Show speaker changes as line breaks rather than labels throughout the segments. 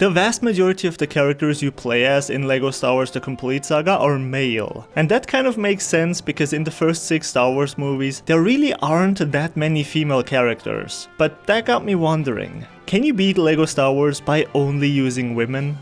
The vast majority of the characters you play as in LEGO Star Wars The Complete Saga are male. And that kind of makes sense because in the first 6 Star Wars movies, there really aren't that many female characters. But that got me wondering, can you beat LEGO Star Wars by only using women?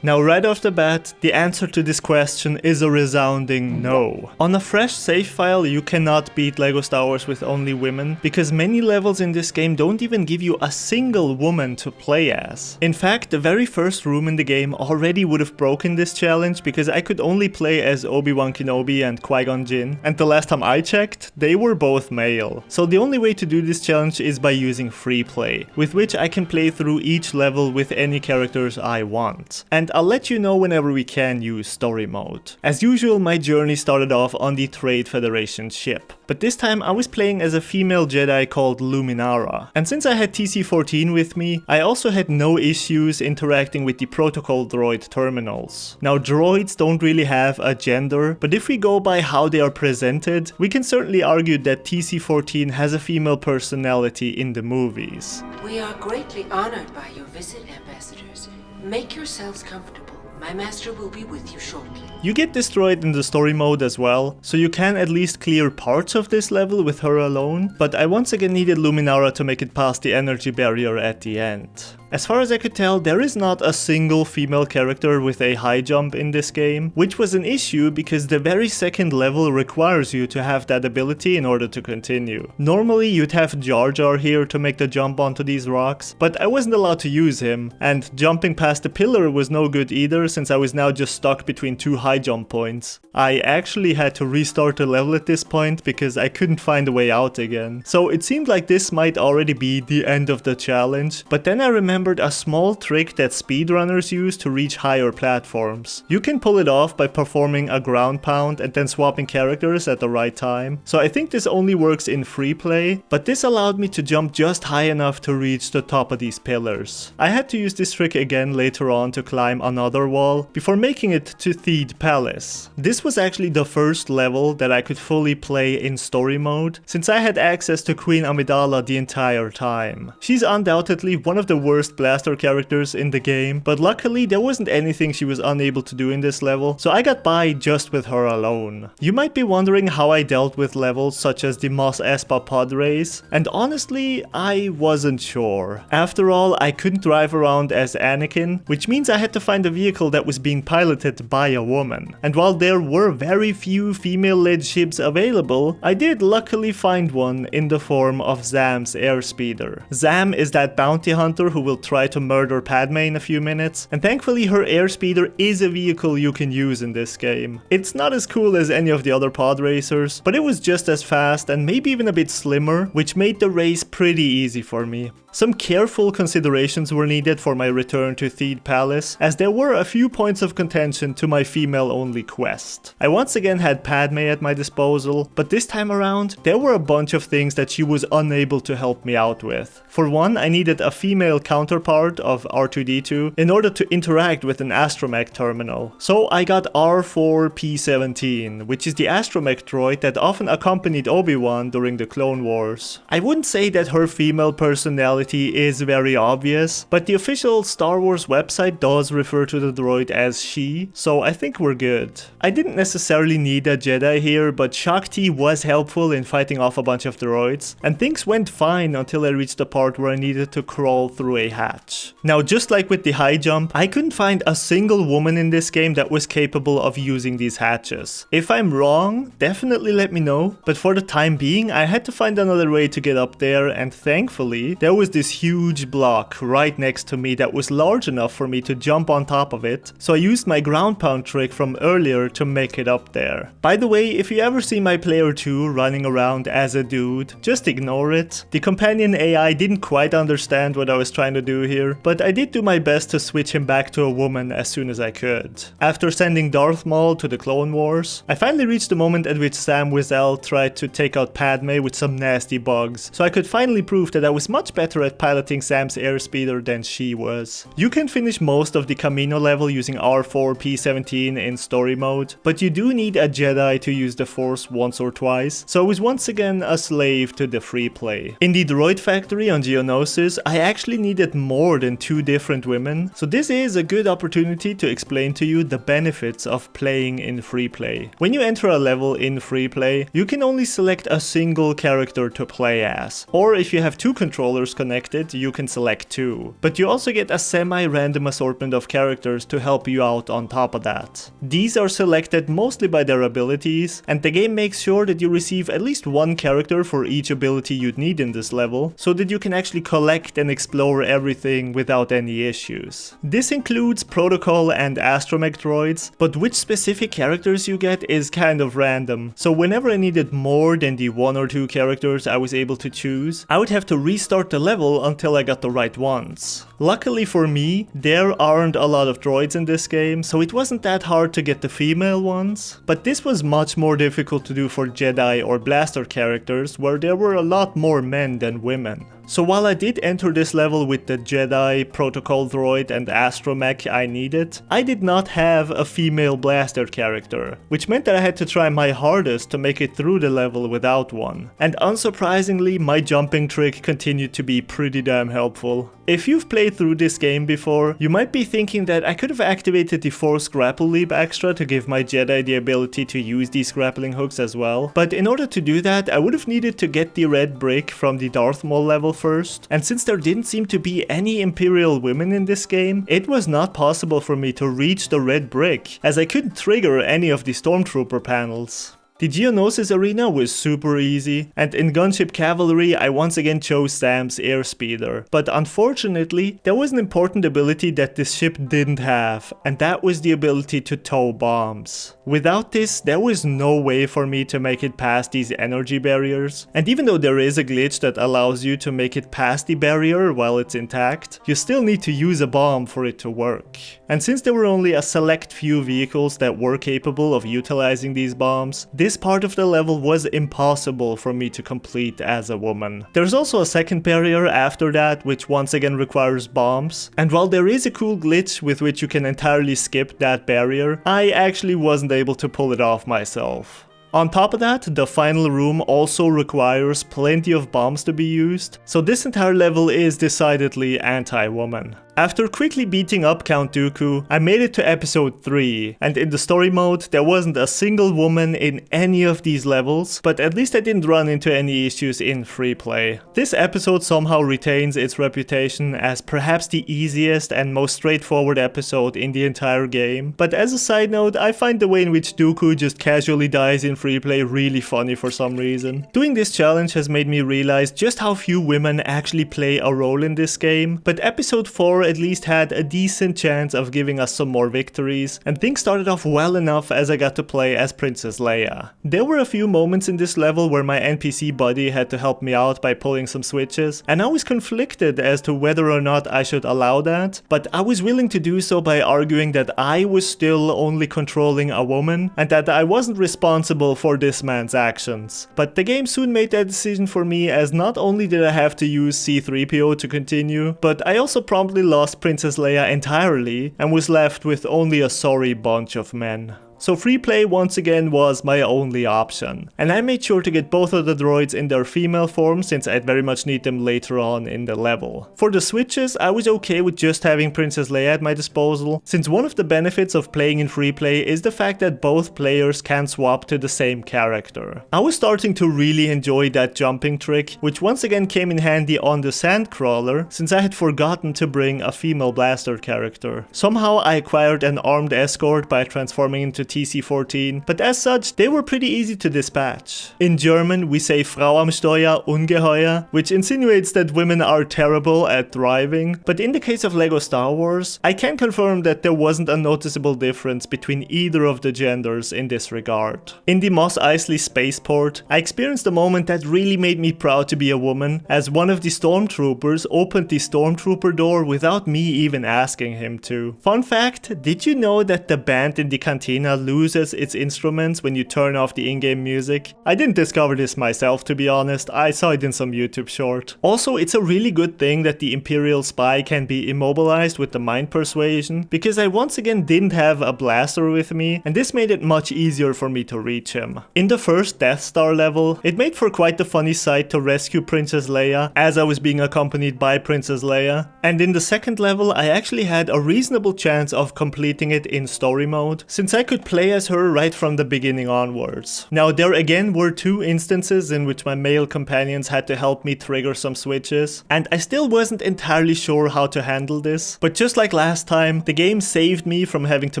Now right off the bat, the answer to this question is a resounding no. On a fresh save file, you cannot beat LEGO Star Wars with only women, because many levels in this game don't even give you a single woman to play as. In fact, the very first room in the game already would have broken this challenge because I could only play as Obi-Wan Kenobi and Qui-Gon Jinn, and the last time I checked, they were both male. So the only way to do this challenge is by using free play, with which I can play through each level with any characters I want. And I'll let you know whenever we can use story mode. As usual, my journey started off on the Trade Federation ship, but this time I was playing as a female Jedi called Luminara. And since I had TC-14 with me, I also had no issues interacting with the protocol droid terminals. Now droids don't really have a gender, but if we go by how they are presented, we can certainly argue that TC-14 has a female personality in the movies.
We are greatly honored by your visit, ambassadors. Make yourselves comfortable. My master will be with you shortly.
You get destroyed in the story mode as well, so you can at least clear parts of this level with her alone, but I once again needed Luminara to make it past the energy barrier at the end. As far as I could tell, there is not a single female character with a high jump in this game, which was an issue because the very second level requires you to have that ability in order to continue. Normally you'd have Jar Jar here to make the jump onto these rocks, but I wasn't allowed to use him, and jumping past the pillar was no good either since I was now just stuck between 2 high jump points. I actually had to restart the level at this point because I couldn't find a way out again. So it seemed like this might already be the end of the challenge, but then I remembered a small trick that speedrunners use to reach higher platforms. You can pull it off by performing a ground pound and then swapping characters at the right time. So I think this only works in free play, but this allowed me to jump just high enough to reach the top of these pillars. I had to use this trick again later on to climb another wall before making it to Theed Palace. This was actually the first level that I could fully play in story mode, since I had access to Queen Amidala the entire time. She's undoubtedly one of the worst blaster characters in the game, but luckily there wasn't anything she was unable to do in this level, so I got by just with her alone. You might be wondering how I dealt with levels such as the Mos Espa pod race, and honestly, I wasn't sure. After all, I couldn't drive around as Anakin, which means I had to find a vehicle that was being piloted by a woman. And while there were very few female-led ships available, I did luckily find one in the form of Zam's airspeeder. Zam is that bounty hunter who will try to murder Padme in a few minutes, and thankfully her airspeeder is a vehicle you can use in this game. It's not as cool as any of the other pod racers, but it was just as fast and maybe even a bit slimmer, which made the race pretty easy for me. Some careful considerations were needed for my return to Theed Palace, as there were a few points of contention to my female-only quest. I once again had Padme at my disposal, but this time around, there were a bunch of things that she was unable to help me out with. For one, I needed a female counterpart of R2-D2 in order to interact with an astromech terminal. So I got R4-P17, which is the astromech droid that often accompanied Obi-Wan during the Clone Wars. I wouldn't say that her female personality is very obvious, but the official Star Wars website does refer to the droid as she, so I think we're good. I didn't necessarily need a Jedi here, but Shakti was helpful in fighting off a bunch of droids, and things went fine until I reached the part where I needed to crawl through a hatch. Now, just like with the high jump, I couldn't find a single woman in this game that was capable of using these hatches. If I'm wrong, definitely let me know, but for the time being, I had to find another way to get up there, and thankfully, there was this huge block right next to me that was large enough for me to jump on top of it, so I used my ground pound trick from earlier to make it up there. By the way, if you ever see my player 2 running around as a dude, just ignore it. The companion AI didn't quite understand what I was trying to do here, but but I did do my best to switch him back to a woman as soon as I could. After sending Darth Maul to the Clone Wars, I finally reached the moment at which Sam Wizell tried to take out Padme with some nasty bugs, so I could finally prove that I was much better at piloting Sam's airspeeder than she was. You can finish most of the Kamino level using R4 P17 in story mode, but you do need a Jedi to use the Force once or twice, so I was once again a slave to the free play. In the droid factory on Geonosis, I actually needed more than 2 different women, so this is a good opportunity to explain to you the benefits of playing in free play. When you enter a level in free play, you can only select a single character to play as, or if you have 2 controllers connected, you can select 2. But you also get a semi-random assortment of characters to help you out on top of that. These are selected mostly by their abilities, and the game makes sure that you receive at least 1 character for each ability you'd need in this level, so that you can actually collect and explore everything without any issues. This includes Protocol and Astromech droids, but which specific characters you get is kind of random, so whenever I needed more than the 1 or 2 characters I was able to choose, I would have to restart the level until I got the right ones. Luckily for me, there aren't a lot of droids in this game, so it wasn't that hard to get the female ones, but this was much more difficult to do for Jedi or Blaster characters, where there were a lot more men than women. So while I did enter this level with the Jedi, Protocol droid and Astromech I needed, I did not have a female Blaster character, which meant that I had to try my hardest to make it through the level without one. And unsurprisingly, my jumping trick continued to be pretty damn helpful. If you've played through this game before, you might be thinking that I could have activated the Force Grapple Leap extra to give my Jedi the ability to use these grappling hooks as well, but in order to do that, I would have needed to get the red brick from the Darth Maul level first, and since there didn't seem to be any Imperial women in this game, it was not possible for me to reach the red brick, as I couldn't trigger any of the Stormtrooper panels. The Geonosis arena was super easy, and in Gunship Cavalry I once again chose Sam's airspeeder, but unfortunately there was an important ability that this ship didn't have, and that was the ability to tow bombs. Without this, there was no way for me to make it past these energy barriers, and even though there is a glitch that allows you to make it past the barrier while it's intact, you still need to use a bomb for it to work. And since there were only a select few vehicles that were capable of utilizing these bombs, this part of the level was impossible for me to complete as a woman. There's also a second barrier after that, which once again requires bombs, and while there is a cool glitch with which you can entirely skip that barrier, I actually wasn't able to pull it off myself. On top of that, the final room also requires plenty of bombs to be used, so this entire level is decidedly anti-woman. After quickly beating up Count Dooku, I made it to episode 3, and in the story mode there wasn't a single woman in any of these levels, but at least I didn't run into any issues in free play. This episode somehow retains its reputation as perhaps the easiest and most straightforward episode in the entire game, but as a side note, I find the way in which Dooku just casually dies in free play really funny for some reason. Doing this challenge has made me realize just how few women actually play a role in this game, but episode 4 at least had a decent chance of giving us some more victories, and things started off well enough as I got to play as Princess Leia. There were a few moments in this level where my NPC buddy had to help me out by pulling some switches, and I was conflicted as to whether or not I should allow that, but I was willing to do so by arguing that I was still only controlling a woman, and that I wasn't responsible for this man's actions. But the game soon made that decision for me, as not only did I have to use C-3PO to continue, but I also promptly lost Princess Leia entirely and was left with only a sorry bunch of men. So free play once again was my only option, and I made sure to get both of the droids in their female form since I'd very much need them later on in the level. For the switches, I was okay with just having Princess Leia at my disposal, since one of the benefits of playing in free play is the fact that both players can swap to the same character. I was starting to really enjoy that jumping trick, which once again came in handy on the Sandcrawler, since I had forgotten to bring a female Blaster character. Somehow I acquired an armed escort by transforming into to TC14, but as such, they were pretty easy to dispatch. In German, we say Frau am Steuer ungeheuer, which insinuates that women are terrible at driving, but in the case of LEGO Star Wars, I can confirm that there wasn't a noticeable difference between either of the genders in this regard. In the Mos Eisley spaceport, I experienced a moment that really made me proud to be a woman, as one of the stormtroopers opened the stormtrooper door without me even asking him to. Fun fact, did you know that the band in the cantina loses its instruments when you turn off the in-game music? I didn't discover this myself, to be honest, I saw it in some YouTube short. Also, it's a really good thing that the Imperial spy can be immobilized with the mind persuasion, because I once again didn't have a blaster with me, and this made it much easier for me to reach him. In the first Death Star level, it made for quite the funny sight to rescue Princess Leia as I was being accompanied by Princess Leia, and in the second level I actually had a reasonable chance of completing it in story mode, since I could play as her right from the beginning onwards. Now there again were two instances in which my male companions had to help me trigger some switches, and I still wasn't entirely sure how to handle this, but just like last time, the game saved me from having to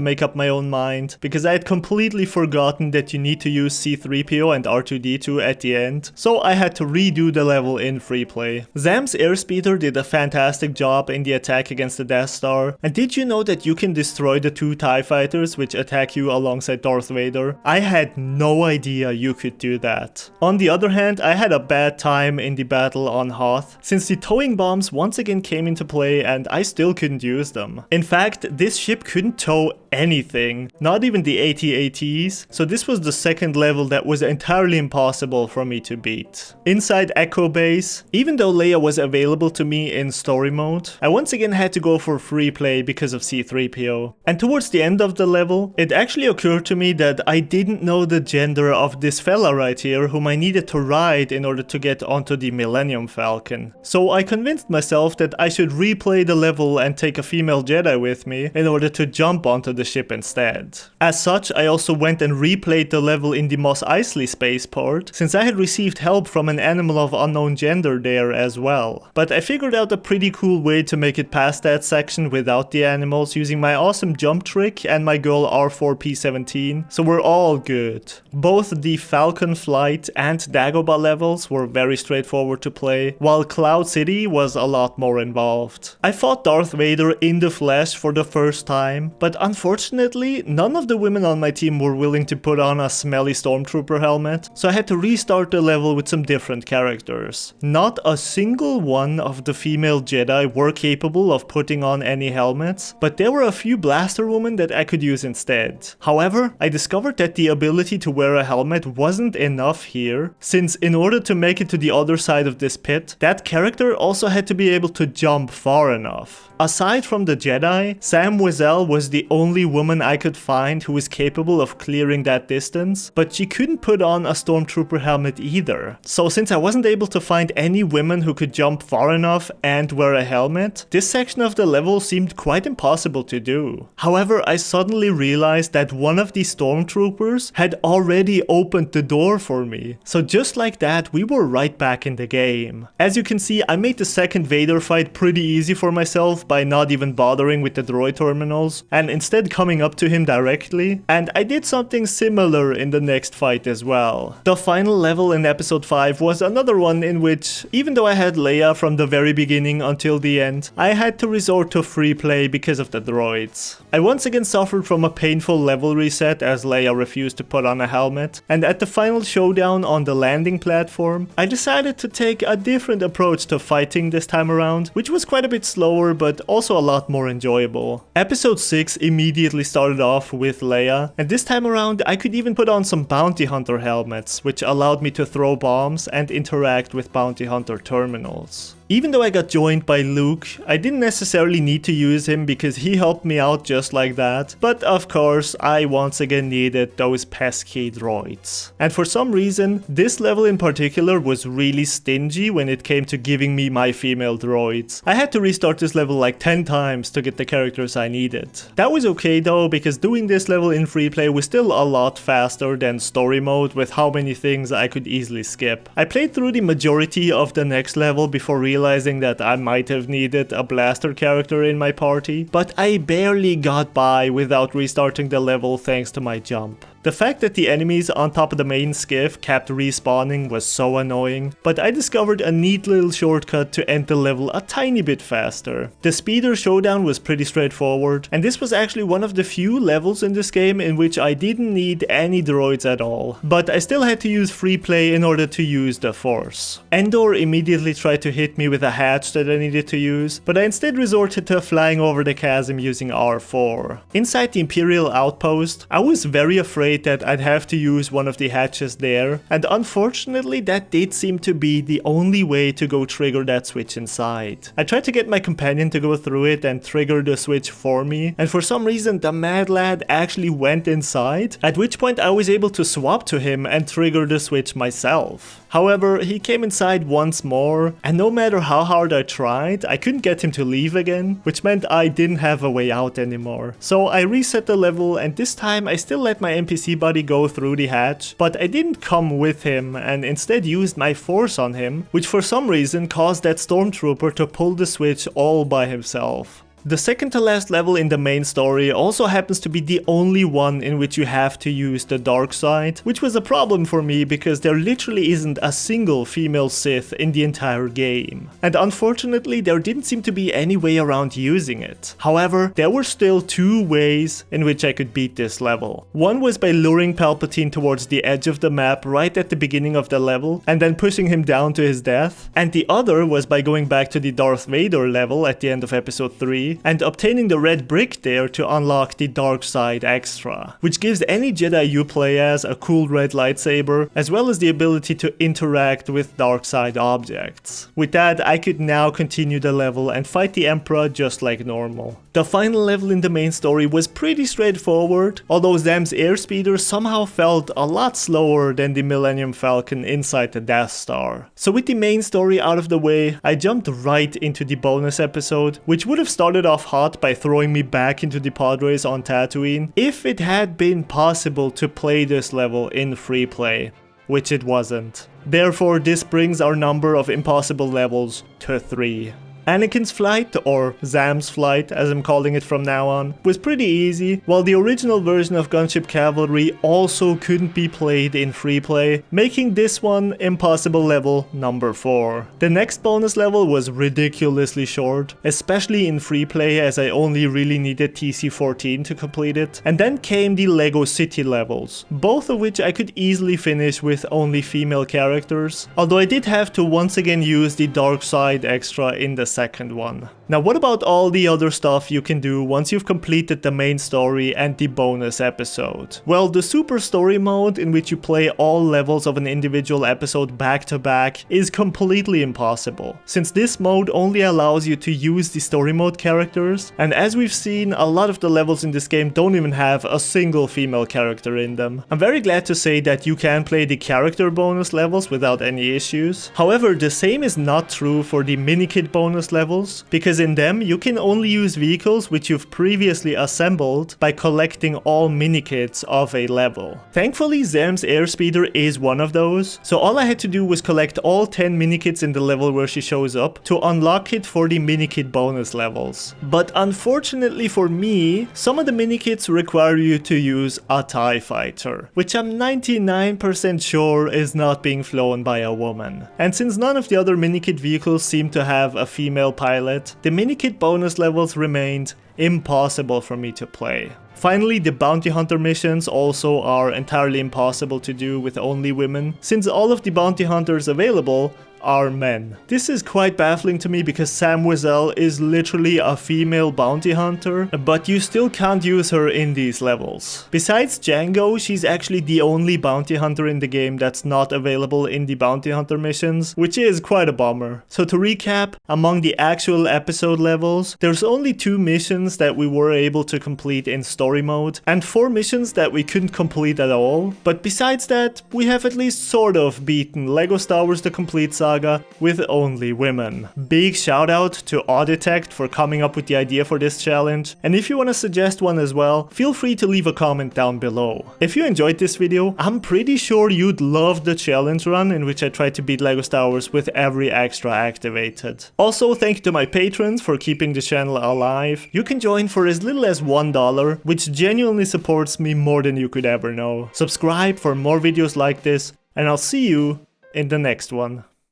make up my own mind, because I had completely forgotten that you need to use C-3PO and R2-D2 at the end, so I had to redo the level in free play. Zam's airspeeder did a fantastic job in the attack against the Death Star, and did you know that you can destroy the two TIE fighters which attack you alongside Darth Vader? I had no idea you could do that. On the other hand, I had a bad time in the battle on Hoth, since the towing bombs once again came into play and I still couldn't use them. In fact, this ship couldn't tow anything, not even the AT-ATs, so this was the second level that was entirely impossible for me to beat. Inside Echo Base, even though Leia was available to me in story mode, I once again had to go for free play because of C-3PO. And towards the end of the level, it actually occurred to me that I didn't know the gender of this fella right here whom I needed to ride in order to get onto the Millennium Falcon. So I convinced myself that I should replay the level and take a female Jedi with me in order to jump onto the ship instead. As such, I also went and replayed the level in the Mos Eisley spaceport, since I had received help from an animal of unknown gender there as well. But I figured out a pretty cool way to make it past that section without the animals using my awesome jump trick and my girl R4P17, so we're all good. Both the Falcon Flight and Dagobah levels were very straightforward to play, while Cloud City was a lot more involved. I fought Darth Vader in the flesh for the first time, but unfortunately none of the women on my team were willing to put on a smelly stormtrooper helmet, so I had to restart the level with some different characters. Not a single one of the female Jedi were capable of putting on any helmets, but there were a few blaster women that I could use instead. However, I discovered that the ability to wear a helmet wasn't enough here, since in order to make it to the other side of this pit, that character also had to be able to jump far enough. Aside from the Jedi, Sam Wizell was the only woman I could find who was capable of clearing that distance, but she couldn't put on a stormtrooper helmet either. So since I wasn't able to find any women who could jump far enough and wear a helmet, this section of the level seemed quite impossible to do. However, I suddenly realized that one of the stormtroopers had already opened the door for me. So just like that, we were right back in the game. As you can see, I made the second Vader fight pretty easy for myself by not even bothering with the droid terminals and instead coming up to him directly, and I did something similar in the next fight as well. The final level in episode 5 was another one in which, even though I had Leia from the very beginning until the end, I had to resort to free play because of the droids. I once again suffered from a painful level reset as Leia refused to put on a helmet, and at the final showdown on the landing platform, I decided to take a different approach to fighting this time around, which was quite a bit slower but also a lot more enjoyable. Episode 6 immediately started off with Leia, and this time around I could even put on some bounty hunter helmets, which allowed me to throw bombs and interact with bounty hunter terminals. Even though I got joined by Luke, I didn't necessarily need to use him because he helped me out just like that, but of course I once again needed those pesky droids. And for some reason, this level in particular was really stingy when it came to giving me my female droids. I had to restart this level like 10 times to get the characters I needed. That was okay though, because doing this level in free play was still a lot faster than story mode with how many things I could easily skip. I played through the majority of the next level before realizing realizing that I might have needed a blaster character in my party, but I barely got by without restarting the level thanks to my jump. The fact that the enemies on top of the main skiff kept respawning was so annoying, but I discovered a neat little shortcut to end the level a tiny bit faster. The speeder showdown was pretty straightforward, and this was actually one of the few levels in this game in which I didn't need any droids at all, but I still had to use free play in order to use the Force. Endor immediately tried to hit me with a hatch that I needed to use, but I instead resorted to flying over the chasm using R4. Inside the Imperial outpost, I was very afraid that I'd have to use one of the hatches there, and unfortunately that did seem to be the only way to go trigger that switch inside. I tried to get my companion to go through it and trigger the switch for me, and for some reason the mad lad actually went inside, at which point I was able to swap to him and trigger the switch myself. However, he came inside once more, and no matter how hard I tried, I couldn't get him to leave again, which meant I didn't have a way out anymore. So I reset the level, and this time I still let my NPC buddy go through the hatch, but I didn't come with him and instead used my Force on him, which for some reason caused that stormtrooper to pull the switch all by himself. The second to last level in the main story also happens to be the only one in which you have to use the dark side, which was a problem for me because there literally isn't a single female Sith in the entire game. And unfortunately there didn't seem to be any way around using it. However, there were still two ways in which I could beat this level. One was by luring Palpatine towards the edge of the map right at the beginning of the level and then pushing him down to his death, and the other was by going back to the Darth Vader level at the end of episode 3 and obtaining the red brick there to unlock the dark side extra, which gives any Jedi you play as a cool red lightsaber, as well as the ability to interact with dark side objects. With that, I could now continue the level and fight the Emperor just like normal. The final level in the main story was pretty straightforward, although Zam's airspeeder somehow felt a lot slower than the Millennium Falcon inside the Death Star. So with the main story out of the way, I jumped right into the bonus episode, which would have started off hot by throwing me back into the pod race on Tatooine if it had been possible to play this level in free play, which it wasn't. Therefore, this brings our number of impossible levels to 3. Anakin's flight, or Zam's flight as I'm calling it from now on, was pretty easy, while the original version of Gunship Cavalry also couldn't be played in free play, making this one impossible level number 4. The next bonus level was ridiculously short, especially in free play as I only really needed TC-14 to complete it, and then came the Lego City levels, both of which I could easily finish with only female characters, although I did have to once again use the dark side extra in the second one. Now what about all the other stuff you can do once you've completed the main story and the bonus episode? Well, the super story mode, in which you play all levels of an individual episode back to back, is completely impossible, since this mode only allows you to use the story mode characters, and as we've seen, a lot of the levels in this game don't even have a single female character in them. I'm very glad to say that you can play the character bonus levels without any issues. However, the same is not true for the mini-kit bonus levels, because in them you can only use vehicles which you've previously assembled by collecting all mini-kits of a level. Thankfully, Zam's airspeeder is one of those, so all I had to do was collect all 10 mini-kits in the level where she shows up to unlock it for the mini-kit bonus levels. But unfortunately for me, some of the mini-kits require you to use a TIE fighter, which I'm 99% sure is not being flown by a woman. And since none of the other mini-kit vehicles seem to have a female pilot, the mini-kit bonus levels remained impossible for me to play. Finally, the bounty hunter missions also are entirely impossible to do with only women, since all of the bounty hunters available are men. This is quite baffling to me because Sam Wizell is literally a female bounty hunter, but you still can't use her in these levels. Besides Django, she's actually the only bounty hunter in the game that's not available in the bounty hunter missions, which is quite a bummer. So to recap, among the actual episode levels, there's only 2 missions that we were able to complete in story mode, and 4 missions that we couldn't complete at all. But besides that, we have at least sort of beaten Lego Star Wars: The Complete Saga, Saga with only women. Big shout out to Auditect for coming up with the idea for this challenge, and if you want to suggest one as well, feel free to leave a comment down below. If you enjoyed this video, I'm pretty sure you'd love the challenge run in which I tried to beat LEGO Star Wars with every extra activated. Also, thank you to my patrons for keeping the channel alive. You can join for as little as $1, which genuinely supports me more than you could ever know. Subscribe for more videos like this, and I'll see you in the next one.